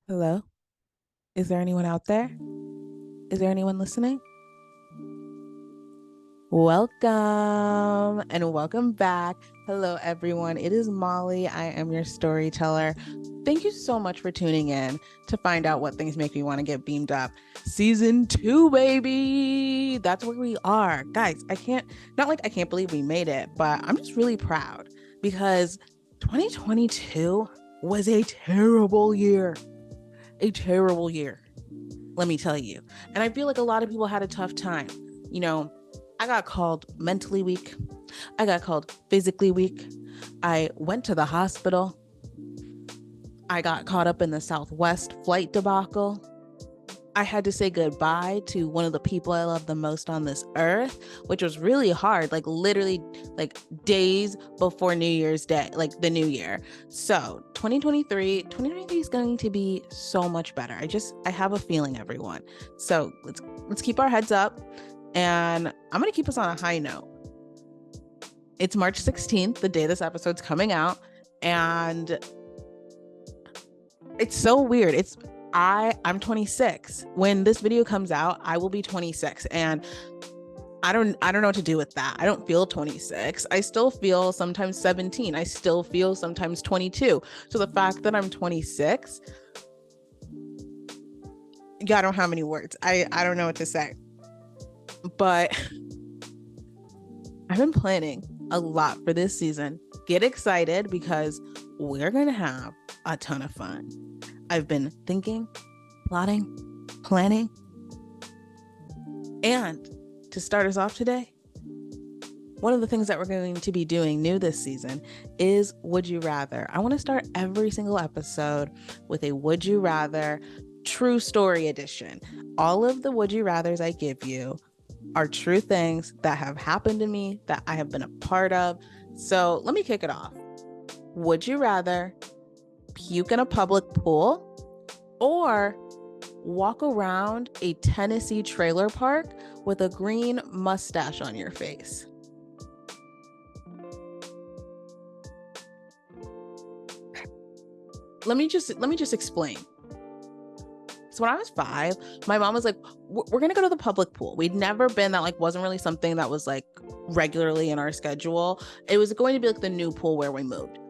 Hello? Is there anyone out there? Is there anyone listening? Welcome and welcome back. Hello, everyone. It is Molly. I am your storyteller. Thank you so much for tuning in to find out what things make me want to get beamed up. Season 2, baby. That's where we are. Guys, not like I can't believe we made it, but I'm just really proud because 2022 was a terrible year. A terrible year, let me tell you. And I feel like a lot of people had a tough time. You know, I got called mentally weak. I got called physically weak. I went to the hospital. I got caught up in the Southwest flight debacle. I had to say goodbye to one of the people I love the most on this earth, which was really hard, like literally like days before New Year's Day, like the new year. So 2023 is going to be so much better. I have a feeling, everyone. So let's keep our heads up, and I'm going to keep us on a high note. It's March 16th, the day this episode's coming out, and it's so weird. I'm 26. When this video comes out, I will be 26, and I don't know what to do with that. I don't feel 26. I still feel sometimes 17. I still feel sometimes 22. So the fact that I'm 26, yeah, I don't have any words. I don't know what to say. But I've been planning a lot for this season. Get excited because we're going to have a ton of fun. I've been thinking, plotting, planning. And to start us off today, one of the things that we're going to be doing new this season is Would You Rather. I want to start every single episode with a Would You Rather true story edition. All of the Would You Rathers I give you are true things that have happened to me, that I have been a part of. So let me kick it off. Would you rather puke in a public pool or walk around a Tennessee trailer park with a green mustache on your face? Let me just explain. So when I was 5, my mom was like, we're going to go to the public pool. We'd never been, that like wasn't really something that was like regularly in our schedule. It was going to be like the new pool where we moved.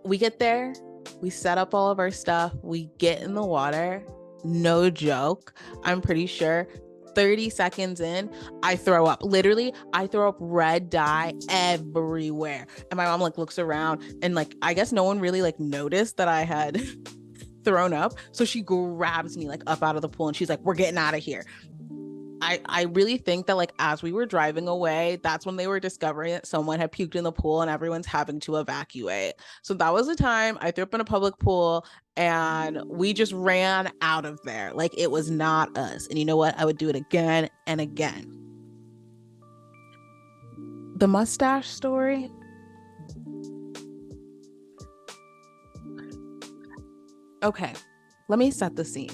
We get there, we set up all of our stuff, we get in the water. No joke. I'm pretty sure 30 seconds in, I throw up. Literally, I throw up red dye everywhere. And my mom like looks around and like, I guess no one really like noticed that I had thrown up. So she grabs me like up out of the pool and she's like, we're getting out of here. I really think that like as we were driving away, that's when they were discovering that someone had puked in the pool and everyone's having to evacuate. So that was the time I threw up in a public pool and we just ran out of there. Like it was not us. And you know what? I would do it again and again. The mustache story. Okay, let me set the scene.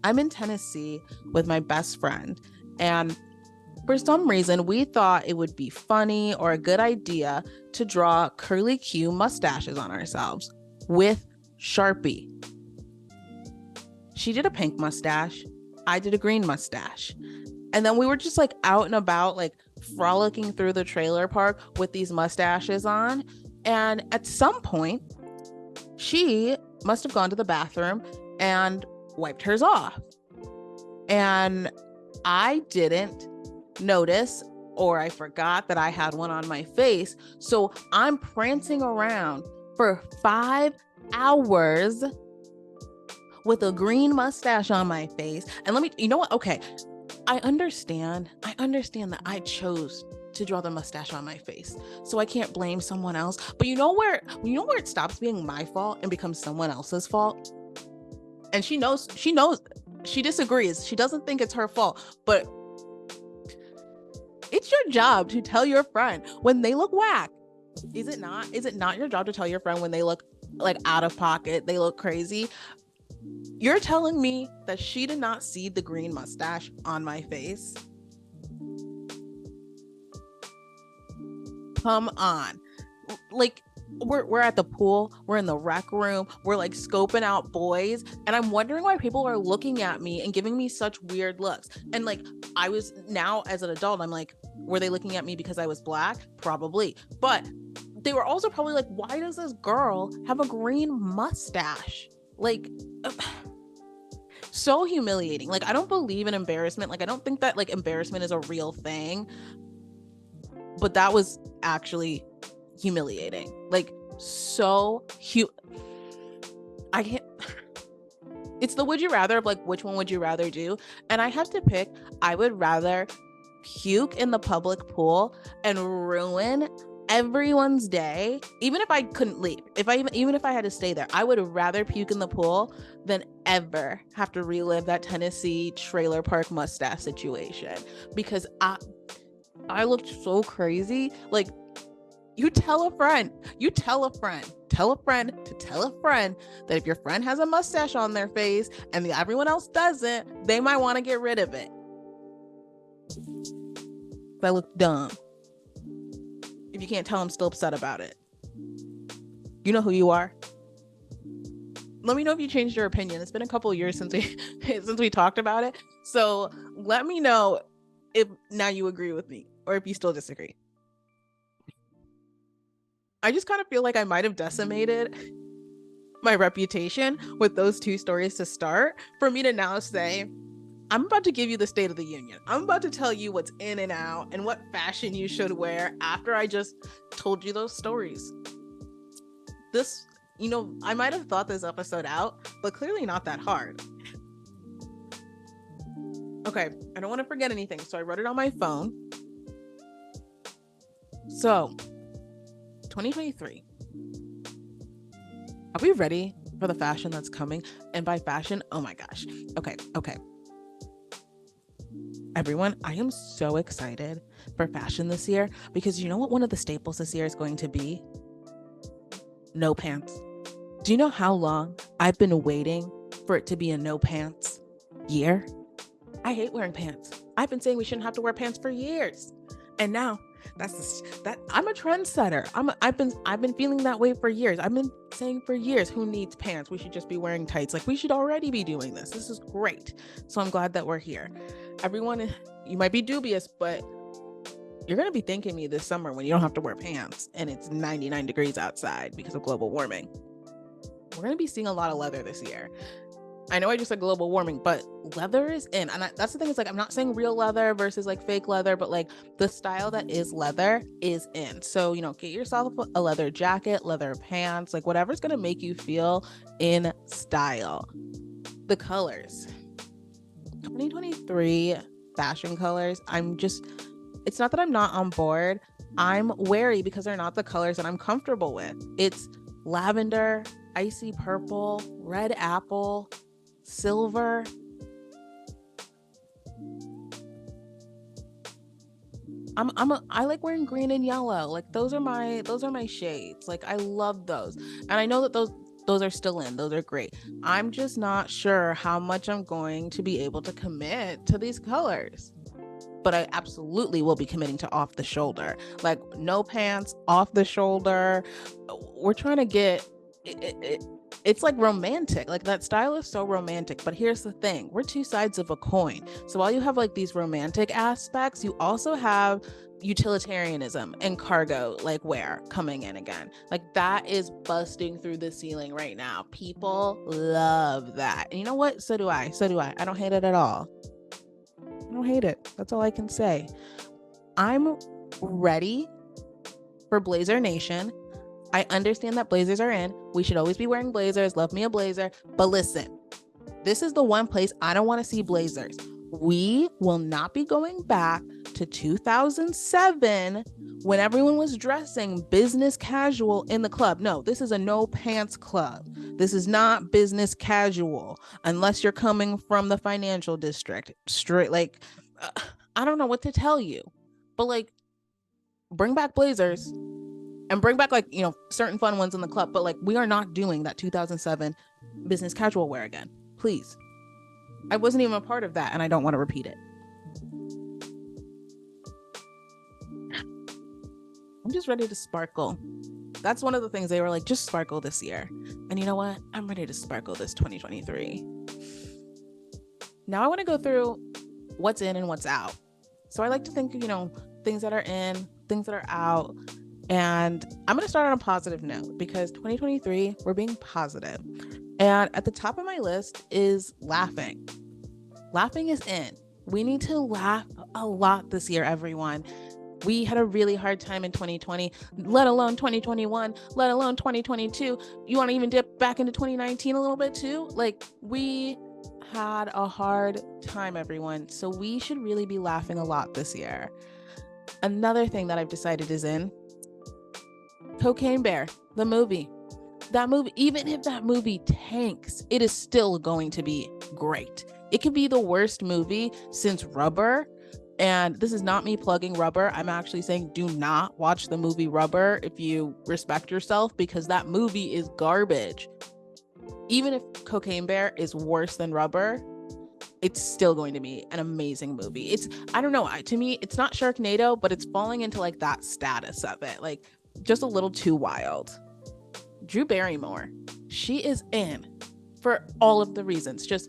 I'm in Tennessee with my best friend, and for some reason, we thought it would be funny or a good idea to draw curly Q mustaches on ourselves with Sharpie. She did a pink mustache. I did a green mustache. And then we were just like out and about, like frolicking through the trailer park with these mustaches on. And at some point, she must have gone to the bathroom and wiped hers off. And I didn't notice, or I forgot that I had one on my face. So I'm prancing around for 5 hours with a green mustache on my face. And you know what? Okay, I understand that I chose to draw the mustache on my face, so I can't blame someone else. But you know where it stops being my fault and becomes someone else's fault? And she knows, she disagrees. She doesn't think it's her fault, but it's your job to tell your friend when they look whack. Is it not? Is it not your job to tell your friend when they look like out of pocket, they look crazy? You're telling me that she did not see the green mustache on my face? Come on. Like, we're at the pool, we're in the rec room, we're like scoping out boys, and I'm wondering why people are looking at me and giving me such weird looks. And like, I was, now as an adult, I'm like, were they looking at me because I was Black? Probably. But they were also probably like, why does this girl have a green mustache? Like, so humiliating. Like, I don't believe in embarrassment. Like, I don't think that like embarrassment is a real thing, but that was actually humiliating. Like, I can't. It's the would you rather of like, which one would you rather do? And I have to pick. I would rather puke in the public pool and ruin everyone's day, even if I couldn't leave. Even if I had to stay there, I would rather puke in the pool than ever have to relive that Tennessee trailer park mustache situation, because I looked so crazy. Like, you tell a friend to tell a friend that if your friend has a mustache on their face and everyone else doesn't, they might want to get rid of it. I look dumb. If you can't tell, I'm still upset about it. You know who you are. Let me know if you changed your opinion. It's been a couple of years since we talked about it. So let me know if now you agree with me or if you still disagree. I just kind of feel like I might have decimated my reputation with those two stories to start, for me to now say, I'm about to give you the State of the Union. I'm about to tell you what's in and out and what fashion you should wear after I just told you those stories. This, I might have thought this episode out, but clearly not that hard. Okay, I don't want to forget anything, so I wrote it on my phone. So, 2023. Are we ready for the fashion that's coming? And by fashion, oh my gosh. Okay. Everyone, I am so excited for fashion this year, because you know what one of the staples this year is going to be? No pants. Do you know how long I've been waiting for it to be a no pants year? I hate wearing pants. I've been saying we shouldn't have to wear pants for years. And now I'm a trendsetter. I've been feeling that way for years. I've been saying for years, who needs pants? We should just be wearing tights. Like, we should already be doing this. This is great. So I'm glad that we're here. Everyone, you might be dubious, but you're going to be thanking me this summer when you don't have to wear pants and it's 99 degrees outside because of global warming. We're going to be seeing a lot of leather this year. I know I just said global warming, but leather is in. And that's the thing, is like, I'm not saying real leather versus like fake leather, but like the style that is leather is in. So, get yourself a leather jacket, leather pants, like whatever's going to make you feel in style. The colors. 2023 fashion colors. It's not that I'm not on board. I'm wary because they're not the colors that I'm comfortable with. It's lavender, icy purple, red apple, silver. I like wearing green and yellow. Like, those are my shades. Like, I love those. And I know that those are still in. Those are great. I'm just not sure how much I'm going to be able to commit to these colors. But I absolutely will be committing to off the shoulder. Like, no pants, off the shoulder. We're trying to get it's like romantic. Like, that style is so romantic. But here's the thing, we're two sides of a coin. So while you have like these romantic aspects, you also have utilitarianism and cargo like wear coming in again. Like, that is busting through the ceiling right now. People love that. And you know what? So do I. I don't hate it at all. I don't hate it. That's all I can say. I'm ready for Blazer Nation. I understand that blazers are in. We should always be wearing blazers. Love me a blazer. But listen, this is the one place I don't want to see blazers. We will not be going back to 2007 when everyone was dressing business casual in the club. No, this is a no pants club. This is not business casual unless you're coming from the financial district. Straight, like, I don't know what to tell you, but like, bring back blazers and bring back like, certain fun ones in the club. But like, we are not doing that 2007 business casual wear again. Please. I wasn't even a part of that, and I don't want to repeat it. I'm just ready to sparkle. That's one of the things they were like, just sparkle this year. And you know what? I'm ready to sparkle this 2023. Now I want to go through what's in and what's out. So I like to think, things that are in, things that are out. And I'm going to start on a positive note because 2023, we're being positive. And at the top of my list is laughing. Laughing is in. We need to laugh a lot this year, everyone. We had a really hard time in 2020, let alone 2021, let alone 2022. You want to even dip back into 2019 a little bit too? Like, we had a hard time, everyone. So we should really be laughing a lot this year. Another thing that I've decided is in Cocaine Bear, the movie. That movie, even if that movie tanks, it is still going to be great. It could be the worst movie since Rubber. And this is not me plugging Rubber. I'm actually saying do not watch the movie Rubber if you respect yourself, because that movie is garbage. Even if Cocaine Bear is worse than Rubber, it's still going to be an amazing movie. I don't know, to me, it's not Sharknado, but it's falling into like that status of it. Like, just a little too wild. Drew Barrymore, she is in for all of the reasons, just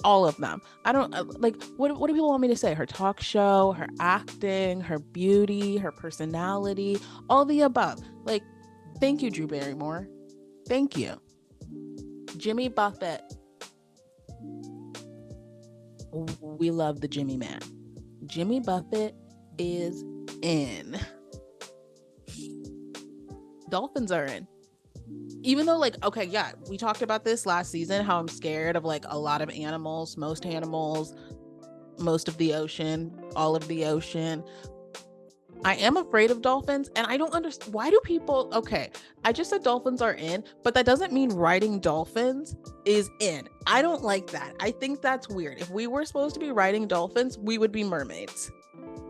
all of them. I don't like, what do people want me to say? Her talk show, her acting, her beauty, her personality, all the above. Like, thank you, Drew Barrymore. Thank you. Jimmy Buffett. We love the Jimmy man. Jimmy Buffett is in. Dolphins are in. Even though, like, okay, yeah, we talked about this last season, how I'm scared of like a lot of animals, most of the ocean, all of the ocean. I am afraid of dolphins, and I don't understand why do people, okay, I just said dolphins are in, but that doesn't mean riding dolphins is in. I don't like that. I think that's weird. If we were supposed to be riding dolphins, we would be mermaids.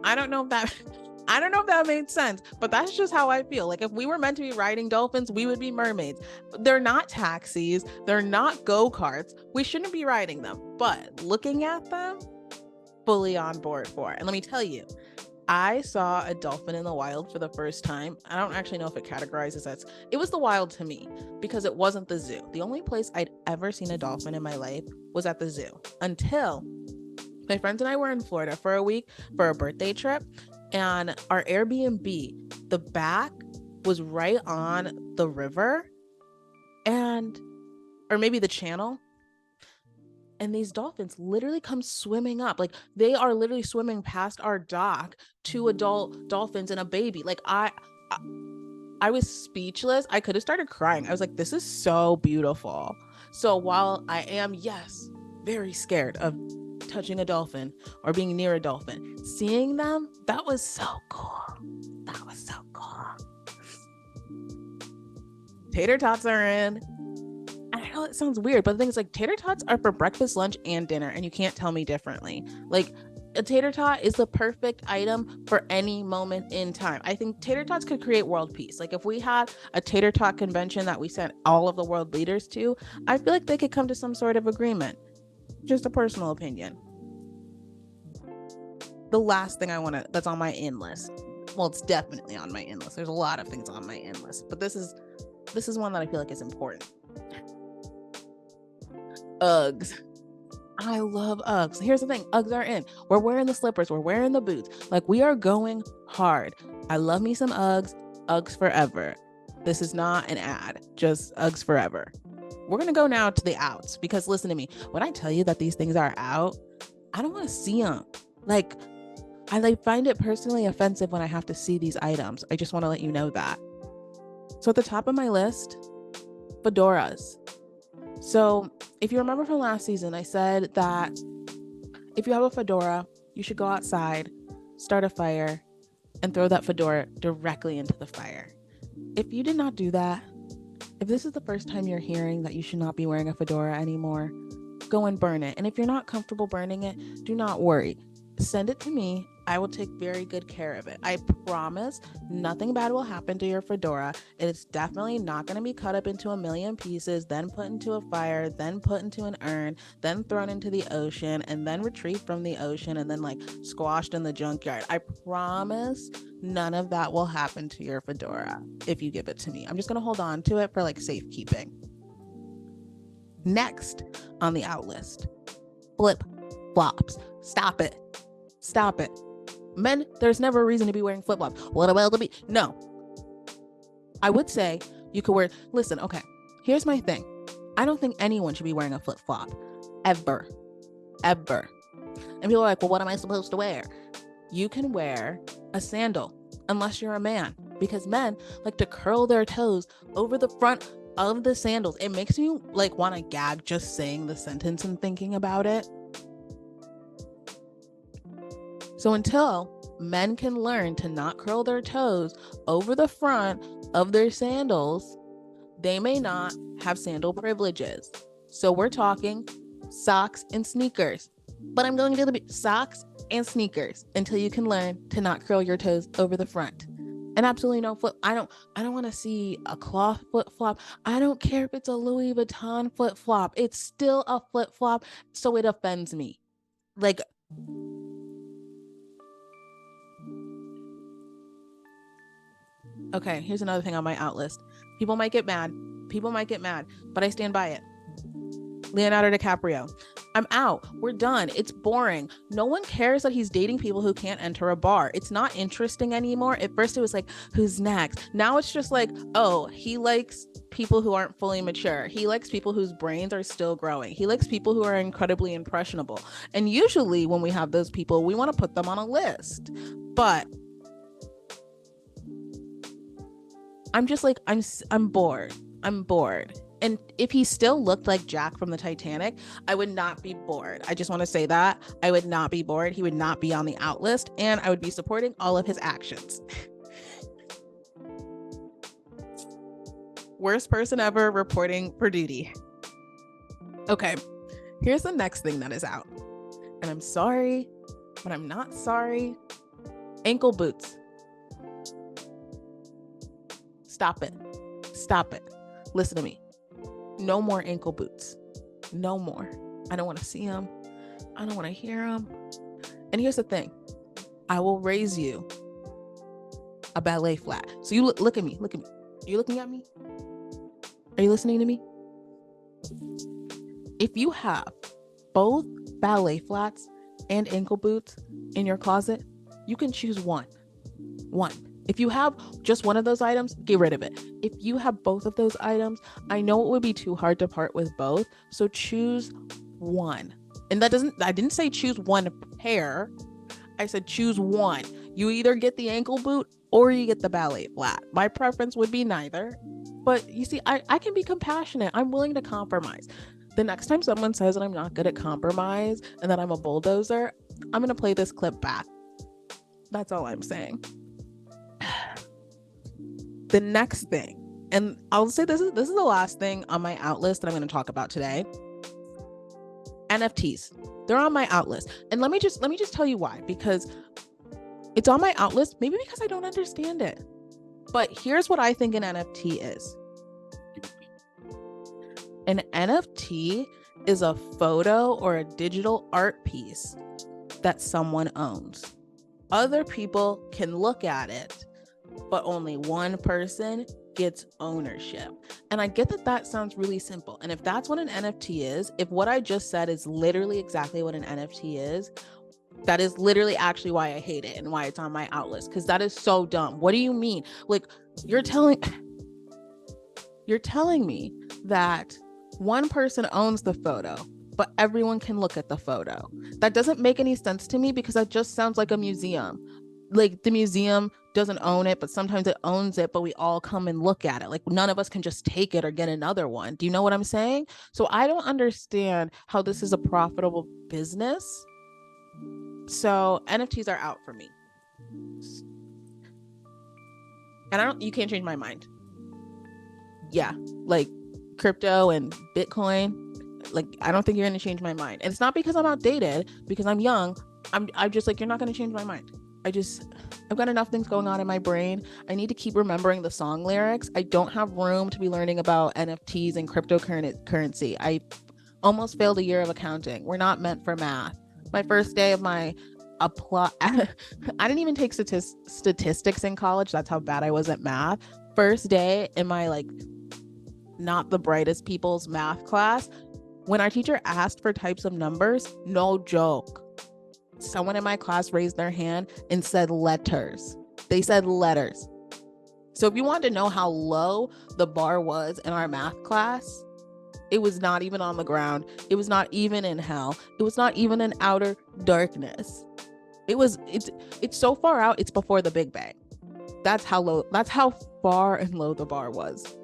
I don't know if that made sense, but that's just how I feel. Like, if we were meant to be riding dolphins, we would be mermaids. They're not taxis. They're not go-karts. We shouldn't be riding them, but looking at them, fully on board for it. And let me tell you, I saw a dolphin in the wild for the first time. I don't actually know if it categorizes as, it was the wild to me because it wasn't the zoo. The only place I'd ever seen a dolphin in my life was at the zoo, until my friends and I were in Florida for a week for a birthday trip. And our Airbnb, the back was right on the river, or maybe the channel. And these dolphins literally come swimming up. Like, they are literally swimming past our dock, two adult dolphins and a baby. Like, I was speechless. I could have started crying. I was like, this is so beautiful. So while I am, yes, very scared of touching a dolphin or being near a dolphin, seeing them, that was so cool. That was so cool. Tater tots are in. I know it sounds weird, but the thing is, like, tater tots are for breakfast, lunch, and dinner, and you can't tell me differently. Like, a tater tot is the perfect item for any moment in time. I think tater tots could create world peace. Like, if we had a tater tot convention that we sent all of the world leaders to, I feel like they could come to some sort of agreement. Just a personal opinion. The last thing that's on my in list. Well, it's definitely on my in list. There's a lot of things on my in list, but this is one that I feel like is important. Uggs. I love Uggs. Here's the thing. Uggs are in. We're wearing the slippers. We're wearing the boots. Like, we are going hard. I love me some Uggs. Uggs forever. This is not an ad. Just Uggs forever. We're going to go now to the outs, because listen to me. When I tell you that these things are out, I don't want to see them. Like, I find it personally offensive when I have to see these items. I just want to let you know that. So at the top of my list, fedoras. So if you remember from last season, I said that if you have a fedora, you should go outside, start a fire, and throw that fedora directly into the fire. If you did not do that, if this is the first time you're hearing that you should not be wearing a fedora anymore, go and burn it. And if you're not comfortable burning it, do not worry. Send it to me. I will take very good care of it. I promise nothing bad will happen to your fedora. It's definitely not going to be cut up into a million pieces, then put into a fire, then put into an urn, then thrown into the ocean, and then retrieved from the ocean, and then like squashed in the junkyard. I promise none of that will happen to your fedora if you give it to me. I'm just going to hold on to it for like safekeeping. Next on the out list, flip flops. Stop it. Stop it. Men, there's never a reason to be wearing flip flops. What about the beach? No. I would say you could wear, listen, okay, here's my thing. I don't think anyone should be wearing a flip flop. Ever. Ever. And people are like, well, what am I supposed to wear? You can wear a sandal unless you're a man, because men like to curl their toes over the front of the sandals. It makes me like want to gag just saying the sentence and thinking about it. So until men can learn to not curl their toes over the front of their sandals, they may not have sandal privileges. So we're talking socks and sneakers. But I'm going to the socks and sneakers until you can learn to not curl your toes over the front. And absolutely no flip. I don't want to see a cloth flip flop. I don't care if it's a Louis Vuitton flip flop. It's still a flip flop, so it offends me. Like, okay, here's another thing on my out list. People might get mad, but I stand by it. Leonardo DiCaprio. I'm out. We're done. It's boring. No one cares that he's dating people who can't enter a bar. It's not interesting anymore. At first it was like, who's next? Now it's just like, oh, he likes people who aren't fully mature. He likes people whose brains are still growing. He likes people who are incredibly impressionable. And usually when we have those people, we want to put them on a list. But I'm just like, I'm bored. And if he still looked like Jack from the Titanic, I would not be bored. I just want to say that. I would not be bored. He would not be on the out list, and I would be supporting all of his actions. Worst person ever reporting for duty. Okay, here's the next thing that is out. And I'm sorry, but I'm not sorry. Ankle boots. Stop it. Listen to me. No more ankle boots. No more. I don't want to see them. I don't want to hear them. And here's the thing. I will raise you a ballet flat. So you look at me. Are you looking at me? Are you listening to me? If you have both ballet flats and ankle boots in your closet, you can choose one. If you have just one of those items, get rid of it. If you have both of those items, I know it would be too hard to part with both. So choose one. And I didn't say choose one pair. I said choose one. You either get the ankle boot or you get the ballet flat. My preference would be neither. But you see, I can be compassionate. I'm willing to compromise. The next time someone says that I'm not good at compromise and that I'm a bulldozer, I'm going to play this clip back. That's all I'm saying. The next thing, and I'll say this is the last thing on my out list that I'm going to talk about today. NFTs. They're on my out list. And let me just tell you why. Because it's on my out list, maybe because I don't understand it. But here's what I think an NFT is. An NFT is a photo or a digital art piece that someone owns. Other people can look at it, but only one person gets ownership. And I get that sounds really simple. And if that's what an NFT is, if what I just said is literally exactly what an NFT is, that is literally actually why I hate it and why it's on my out list, because that is so dumb. What do you mean? Like, you're telling me that one person owns the photo, but everyone can look at the photo. That doesn't make any sense to me, because that just sounds like a museum. Like, the museum doesn't own it, but sometimes it owns it, but we all come and look at it. Like, none of us can just take it or get another one. Do you know what I'm saying? So I don't understand how this is a profitable business. So NFTs are out for me. And you can't change my mind. Yeah, like crypto and Bitcoin, like, I don't think you're going to change my mind. And it's not because I'm outdated, because I'm young, I'm just like, you're not going to change my mind. I've got enough things going on in my brain. I need to keep remembering the song lyrics. I don't have room to be learning about NFTs and cryptocurrency. I almost failed a year of accounting. We're not meant for math. My first day of my apply I didn't even take statistics in college. That's how bad I was at math. First day in my like not the brightest people's math class, when our teacher asked for types of numbers, no joke, someone in my class raised their hand and said letters. They said letters. So if you want to know how low the bar was in our math class, it was not even on the ground. It was not even in hell. It was not even in outer darkness. It's so far out, it's before the Big Bang. That's how far and low the bar was.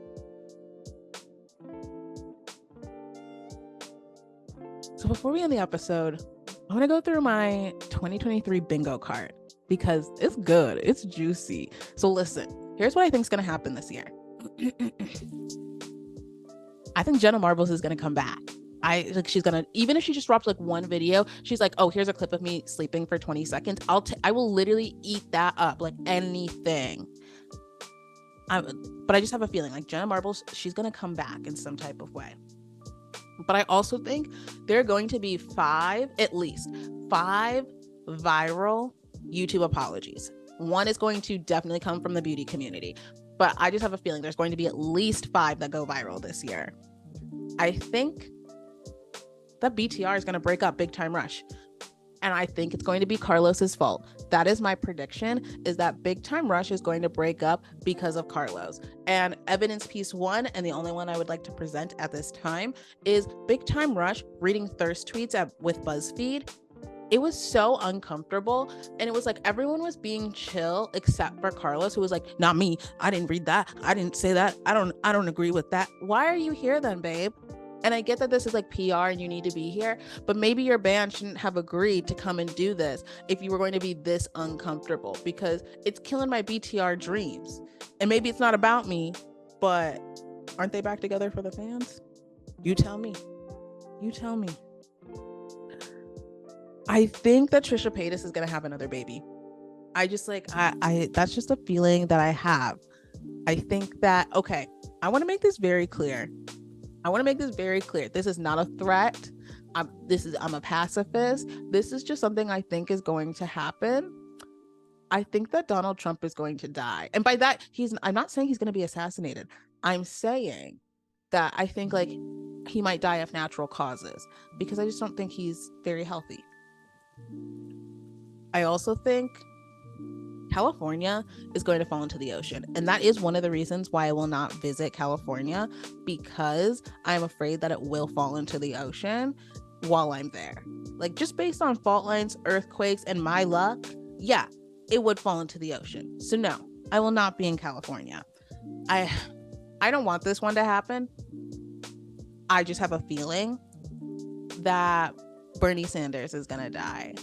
So before we end the episode, I want to go through my 2023 bingo card because it's good. It's juicy. So listen, here's what I think is going to happen this year. I think Jenna Marbles is going to come back. She's going to, even if she just drops like one video, she's like, oh, here's a clip of me sleeping for 20 seconds. I will literally eat that up like anything. But I just have a feeling like Jenna Marbles, she's going to come back in some type of way. But I also think there are going to be at least five viral YouTube apologies. One is going to definitely come from the beauty community, but I just have a feeling there's going to be at least 5 that go viral this year. I think that BTR is going to break up Big Time Rush. And I think it's going to be Carlos's fault. That is my prediction, is that Big Time Rush is going to break up because of Carlos. And evidence piece 1, and the only one I would like to present at this time, is Big Time Rush reading thirst tweets with BuzzFeed. It was so uncomfortable. And it was like everyone was being chill except for Carlos, who was like, not me. I didn't read that. I didn't say that. I don't agree with that. Why are you here then, babe? And I get that this is like PR and you need to be here, but maybe your band shouldn't have agreed to come and do this if you were going to be this uncomfortable, because it's killing my BTR dreams. And maybe it's not about me, but aren't they back together for the fans? You tell me. You tell me. I think that Trisha Paytas is going to have another baby. I just like, I that's just a feeling that I have. I think that, okay, I want to make this very clear. This is not a threat. I'm a pacifist. This is just something I think is going to happen. I think that Donald Trump is going to die. And by that, I'm not saying he's going to be assassinated. I'm saying that I think like he might die of natural causes, because I just don't think he's very healthy. I also think California is going to fall into the ocean. And that is one of the reasons why I will not visit California, because I'm afraid that it will fall into the ocean while I'm there. Like, just based on fault lines, earthquakes, and my luck, yeah, it would fall into the ocean. So no, I will not be in California. I don't want this one to happen. I just have a feeling that Bernie Sanders is going to die.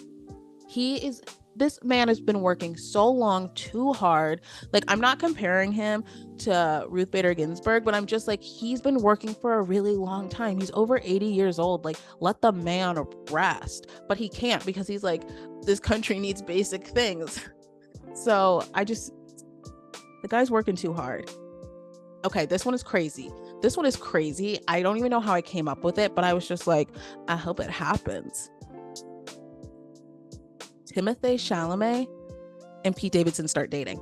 This man has been working so long, too hard. Like, I'm not comparing him to Ruth Bader Ginsburg, but I'm just like, he's been working for a really long time. He's over 80 years old. Like, let the man rest. But he can't, because he's like, this country needs basic things. So the guy's working too hard. Okay, this one is crazy. I don't even know how I came up with it, but I was just like, I hope it happens. Timothée Chalamet and Pete Davidson start dating.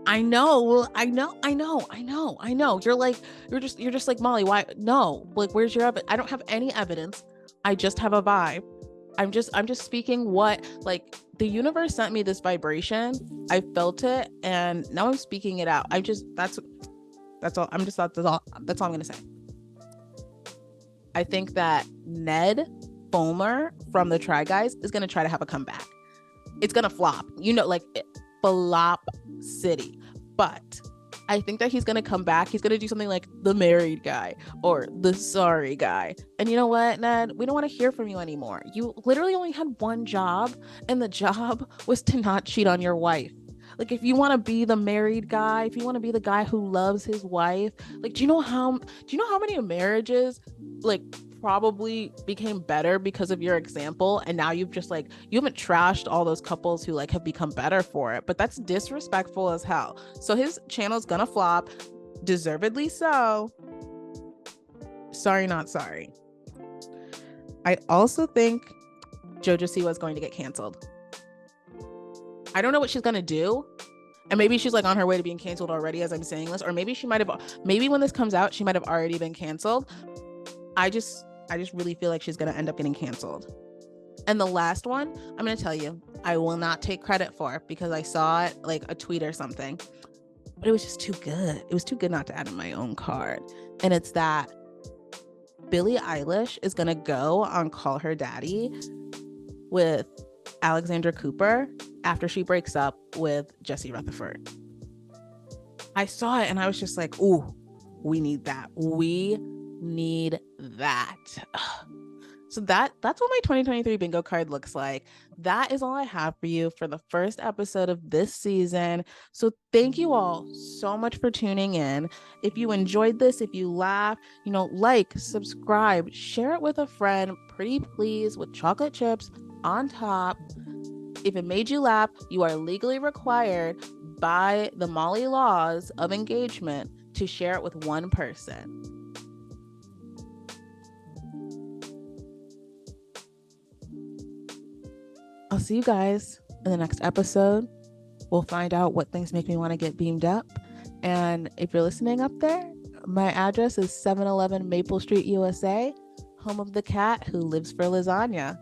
I know. You're just like, Molly, why? No, like, where's your evidence? I don't have any evidence. I just have a vibe. I'm just speaking what, like, the universe sent me this vibration. I felt it, and now I'm speaking it out. That's all I'm gonna say. I think that Ned Fulmer from the Try Guys is going to try to have a comeback. It's going to flop, like flop city. But I think that he's going to come back. He's going to do something like The Married Guy or The Sorry Guy. And you know what, Ned? We don't want to hear from you anymore. You literally only had one job, and the job was to not cheat on your wife. Like, if you want to be the married guy, if you want to be the guy who loves his wife, like, do you know how many marriages like probably became better because of your example, and now you've just like, you haven't trashed all those couples who like have become better for it, but that's disrespectful as hell. So his channel's gonna flop, deservedly so. Sorry, not sorry. I also think Jojo Siwa is going to get canceled. I don't know what she's gonna do, and maybe she's like on her way to being canceled already as I'm saying this, or maybe she might have, maybe when this comes out she might have already been canceled. I just really feel like she's gonna end up getting canceled. And the last one, I'm gonna tell you, I will not take credit for, because I saw it like a tweet or something, but it was just too good. It was too good not to add in my own card. And it's that Billie Eilish is gonna go on Call Her Daddy with Alexandra Cooper after she breaks up with Jesse Rutherford. I saw it and I was just like, ooh, we need that. We need that. So that's what my 2023 bingo card looks like. That is all I have for you for the first episode of this season. So thank you all so much for tuning in. If you enjoyed this, if you laughed, like, subscribe, share it with a friend, pretty please, with chocolate chips on top. If it made you laugh, you are legally required by the Molly laws of engagement to share it with one person. I'll see you guys in the next episode. We'll find out what things make me want to get beamed up. And if you're listening up there, my address is 711 Maple Street, USA, home of the cat who lives for lasagna.